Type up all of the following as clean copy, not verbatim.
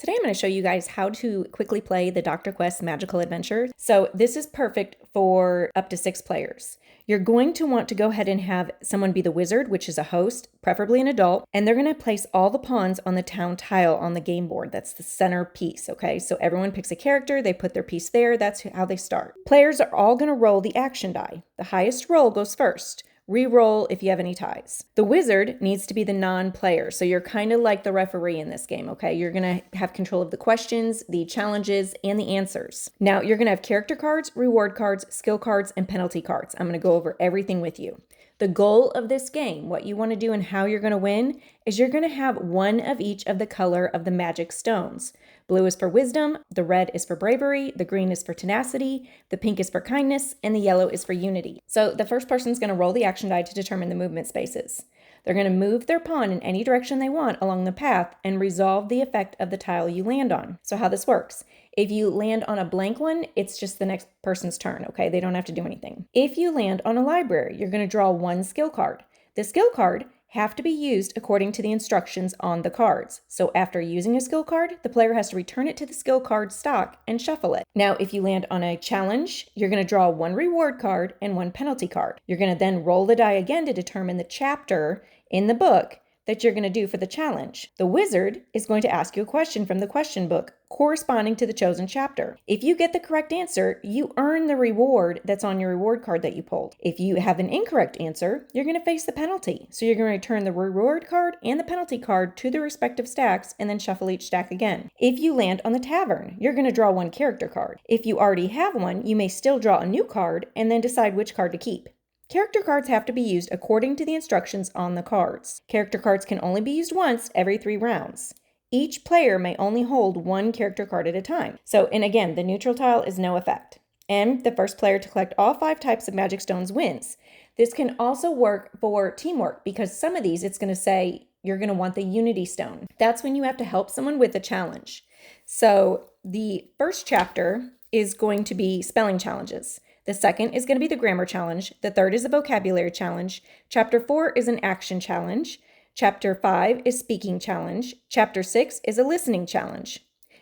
Today I'm going to show you guys how to quickly play the Dr. Quest Magical Adventure. So this is perfect for up to 6 players. You're going to want to go ahead and have someone be the wizard, which is a host, preferably an adult, and they're going to place all the pawns on the town tile on the game board. That's the center piece, okay? So everyone picks a character, they put their piece there, that's how they start. Players are all going to roll the action die. The highest roll goes first. Re-roll if you have any ties. The wizard needs to be the non-player, so you're kind of like the referee in this game, okay? You're going to have control of the questions, the challenges, and the answers. Now, you're going to have character cards, reward cards, skill cards, and penalty cards. I'm going to go over everything with you. The goal of this game, what you want to do and how you're going to win, is you're going to have one of each of the color of the magic stones. Blue is for wisdom, the red is for bravery, the green is for tenacity, the pink is for kindness, and the yellow is for unity. So the first person's going to roll the action die to determine the movement spaces. They're going to move their pawn in any direction they want along the path and resolve the effect of the tile you land on. So how this works. If you land on a blank one, it's just the next person's turn, okay? They don't have to do anything. If you land on a library, you're going to draw one skill card. The skill card have to be used according to the instructions on the cards. So after using a skill card, the player has to return it to the skill card stock and shuffle it. Now, if you land on a challenge, you're going to draw one reward card and one penalty card. You're going to then roll the die again to determine the chapter in the book that you're going to do for the challenge. The wizard is going to ask you a question from the question book corresponding to the chosen chapter. If you get the correct answer, you earn the reward that's on your reward card that you pulled. If you have an incorrect answer, you're going to face the penalty. So you're going to return the reward card and the penalty card to the respective stacks and then shuffle each stack again. If you land on the tavern, you're going to draw one character card. If you already have one, you may still draw a new card and then decide which card to keep. Character cards have to be used according to the instructions on the cards. Character cards can only be used once every 3 rounds. Each player may only hold one character card at a time. And again, the neutral tile is no effect. And the first player to collect all 5 types of magic stones wins. This can also work for teamwork because some of these, it's going to say you're going to want the unity stone. That's when you have to help someone with a challenge. So the first chapter is going to be spelling challenges. The second is going to be the grammar challenge. The third is a vocabulary challenge. Chapter 4 is an action challenge. Chapter 5 is speaking challenge. Chapter 6 is a listening challenge.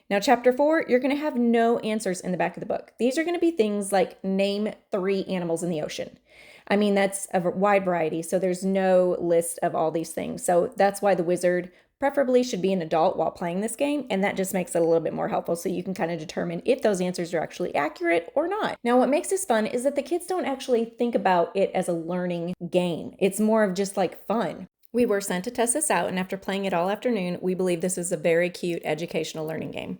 Now, chapter 4, you're going to have no answers in the back of the book. These are going to be things like name 3 animals in the ocean. I mean, that's a wide variety, so there's no list of all these things. So that's why the wizard preferably should be an adult while playing this game, and that just makes it a little bit more helpful so you can kind of determine if those answers are actually accurate or not. Now, what makes this fun is that the kids don't actually think about it as a learning game. It's more of just like fun. We were sent to test this out, and after playing it all afternoon, we believe this is a very cute educational learning game.